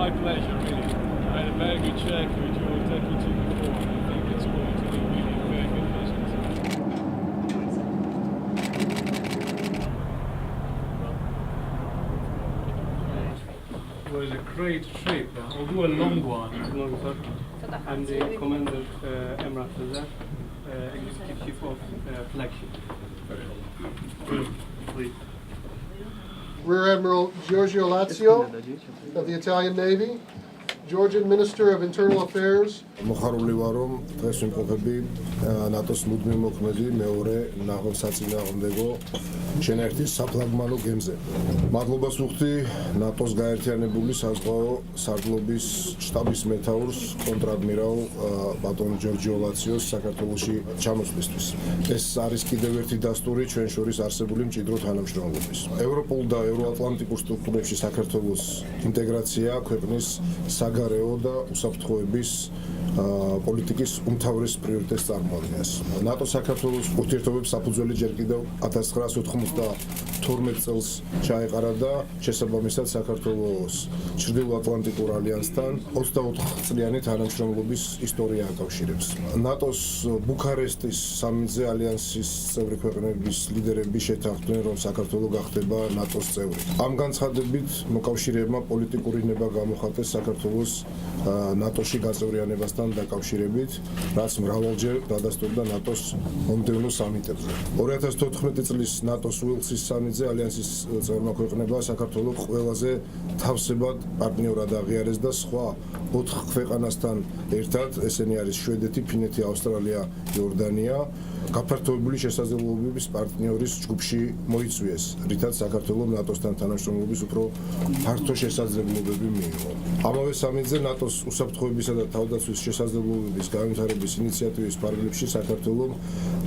my pleasure, really. I had a very good chat with you. Thank you to you before. I think it's going to be really a very good visit. It was a great trip, although a long one. I'm the Commander Emrah Sezer, Executive Chief of Flagship. Please. Rear Admiral Giorgio Lazio of the Italian Navy, Georgian Minister of Internal Affairs. მოხარული ვარ რომ დღეს ვიმყოფები ნატოს მუდმივ მოქმედი მეორე ნაღმსაწინააღმდეგო შენერთის საფლაგმანო გემზე. მადლობას ვუხდი ნატოს გაერთიანებული საზღვაო სარდლობის შტაბის მეთაურს კონტრადმირალ ბატონ ჯორჯიო ლაციოს საქართველოში ჩამოსვლისთვის. ეს არის კიდევ ერთი დასტური ჩვენ შორის არსებული მჭიდრო თანამშრომლობის. ევროპულ და ევროატლანტიკურ სტრუქტურებში საქართველოს ინტეგრაცია ქვეყნის საგარეო და უსაფრთხოების პოლიტიკის უმთავრეს პრიორიტეტს წარმოადგენს. ნატო საქართველოს ურთიერთობებს საფუძველი ჯერ კიდევ 1992 წელს ჩაეყარა და შესაბამისად საქართველოს ჩრდილოატლანტიკურ ალიანსთან 24 წლიანი თანამშრომლობის ისტორია აკავშირებს. ნატოს ბუქარესტის სამიზნე ალიანსის წევრი ქვეყნების ლიდერები შეთანხმდნენ, რომ საქართველო გახდება ნატოს წევრი. ამ განცხადებით მოკავშირეებმა პოლიტიკური ნება გამოხატეს საქართველოს ნატოში გაწევრიანებასთან დაკავშირებით, რაც მრავალჯერ დადასტურდა ნატოს მომდევნო სამიტებზე. 2014 წლის ნატოს უელსის სამიტზე ალიანსის წევრმა ქვეყნებმა საქართველოს ყველაზე თავსებად პარტნიორად აღიარეს და სხვა 4 ქვეყანასთან ერთად, ესენი არის შვედეთი, ფინეთი, ავსტრალია, იორდანია, გაფართოებული შესაძლებლობების პარტნიორის ჯგუფში მოიწვიეს, რითაც საქართველოს ნატოსთან თანამშრომლობის უფრო ფართო შესაძლებლობები მიიღო. ამავე სამიტზე ნატოს უსაფრთხოებისა და თავდაცვის შესაძლებლობების განვითარების ინიციატივის ფარგლებში საქართველოს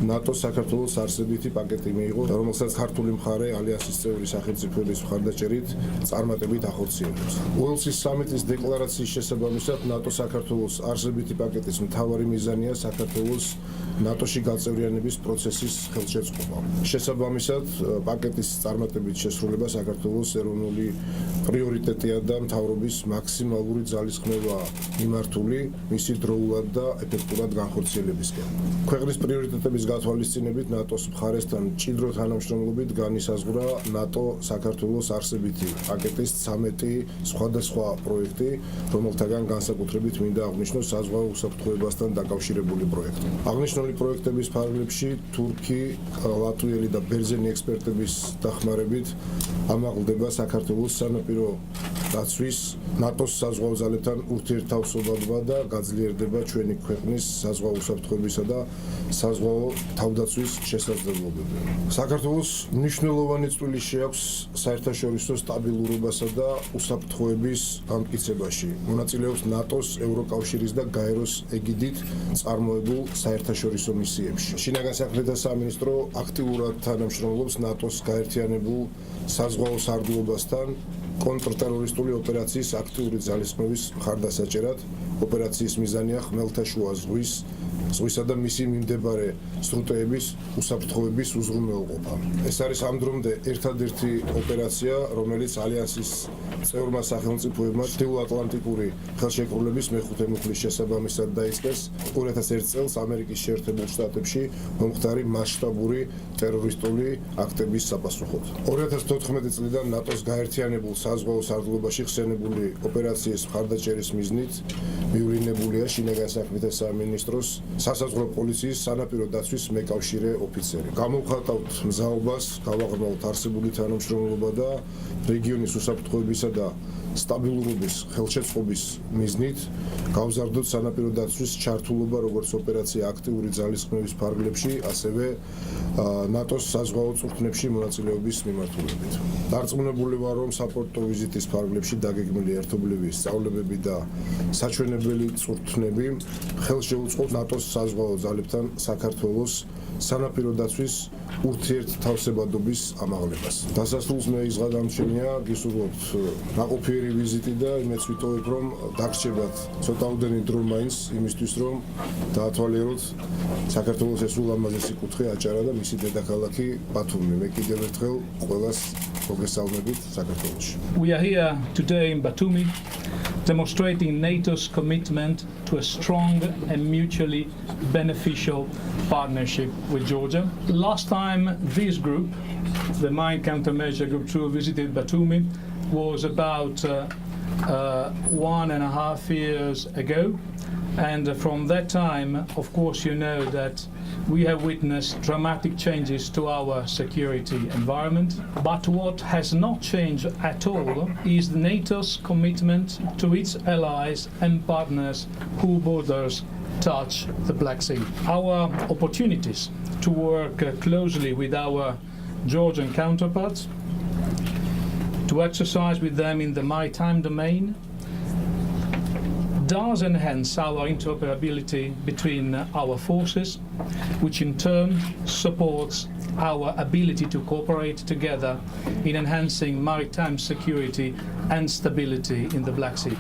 ნატოს-საქართველოს არსებითი პაკეტი მიიღო, რომელსაც ქართული მხარე ალიანსის წევრი სახელმწიფოების მხარდაჭერით წარმატებით ახორციელებს. უელსის სამიტის დეკლარაციის შესაბამისად ნატო-საქართველოს არსებითი პაკეტის მთავარი მიზანია საქართველოს ნატოში გაწევრიანების პროცესის ხელშეწყობა. შესაბამისად, პაკეტის წარმატებით შესრულება საქართველოს ეროვნული პრიორიტეტია და მთავრობის მაქსიმალური ძალისხმევაა მიმართული მისი დროულად და ეფექტურად განხორციელებისკენ. ქვეყნის პრიორიტეტების გათვალისწინებით ნატოს მხარესთან მჭიდრო თანამშრომლობით განისაზღვრა ნატო-საქართველოს არსებითი პაკეტის 13 სხვადასხვა პროექტი, რომელთაგან განსაკუთრებით მინდა აღვნიშნოს საზღვაო უსაფრთხოებასთან დაკავშირებული პროექტი. აღნიშნული პროექტების ფარგლებში თურქი, ლატვიელი და ბერძენი ექსპერტების დახმარებით ამაღლდება საქართველოს სანაპირო დაცვის ნატოს საზღვაო ძალებთან ურთიერთთავსობობა და გაძლიერდება ჩვენი ქვეყნის საზღვაო უსაფრთხოებისა და საზღვაო თავდაცვის შესაძლებლობები. საქართველოს მნიშვნელოვანი წვლილი შეაქვს საერთაშორისო სტაბილურობასა და უსაფრთხოების გამტკიცებაში. მონაწილეობს ნატოს, ევროკავშირის და გაეროს ეგიდით წარმოებულ საერთაშორისო მისიებში. შინაგან საქმეთა სამინისტრო აქტიურად თანამშრომლობს ნატოს გაერთიანებულ საზღვაო სარდლობასთან კონტრტერორისტული ოპერაციის აქტიური ძალისხმევის მხარდასაჭერად. ოპერაციის მიზანია ხმელთაშუა ზღვისა და მისი მიმდებარე სრუტეების უსაფრთხოების უზრუნველყოფა. ეს არის ამ დრომდე ერთადერთი ოპერაცია, რომელიც ალიანსის წევრმა სახელმწიფოებმა ჩრდილოატლანტიკური ხელშეკრულების მეხუთე მუხლის შესაბამისად დაიწყეს 2001 წელს ამერიკის შეერთებულ შტატებში მომხდარი მასშტაბური ტერორისტული აქტების საპასუხოდ. 2014 წლიდან ნატოს გაერთიანებულ საზღვაო სარდლობაში ხსენებული ოპერაციის მხარდაჭერის მიზნით მივლინებულია შინაგან საქმეთა სამინისტროს სასაზღვრო პოლიციის სანაპირო დაცვის მეკავშირე ოფიცერი. გამოვხატავთ მზაობას, გავაღრმავთ არსებული თანამშრომლობა და რეგიონის უსაფრთხოებისა და სტაბილურობის ხელშეწყობის მიზნით გავზარდოთ სანაპირო დაცვის ჩართულობა როგორც ოპერაცია აქტიური ძალისხმევის ფარგლებში, ასევე ნატოს საზღვაო წვრთნებში მონაწილეობის მიმართულებით. დარწმუნებული ვარ, რომ საპორტო ვიზიტის ფარგლებში დაგეგმილი ერთობლივი სწავლებები და საჩვენებელი წვრთნები ხელს შეუწყობს ნატოს საზღვაო ძალებთან საქართველოს სანაპირო დაცვის ურთიერთთავსებადობის ამაღლებას. დასასრულს მე ის გადამჩენია, გისურვებთ ნაყოფიერი ვიზიტი და იმეც ვიტოვებ, რომ დაგრჩებათ ცოტაოდენი დრო მაინც იმისთვის, რომ დაათვალიეროთ საქართველოს ეს ულამაზესი კუთხე აჭარა და მისი დედაქალაქი ბათუმი. მე კიდევ ერთხელ ყველას მოგესალმებით საქართველოში. We are here today in Batumi demonstrating NATO's commitment to a strong and mutually beneficial partnership with Georgia. Last time this group, the Mine Countermeasure Group 2, visited Batumi was about 1.5 years ago. And from that time, of course, you know that we have witnessed dramatic changes to our security environment. But what has not changed at all is NATO's commitment to its allies and partners whose borders touch the Black Sea. Our opportunities to work closely with our Georgian counterparts, to exercise with them in the maritime domain, does enhance our interoperability between our forces, which in turn supports our ability to cooperate together in enhancing maritime security and stability in the Black Sea.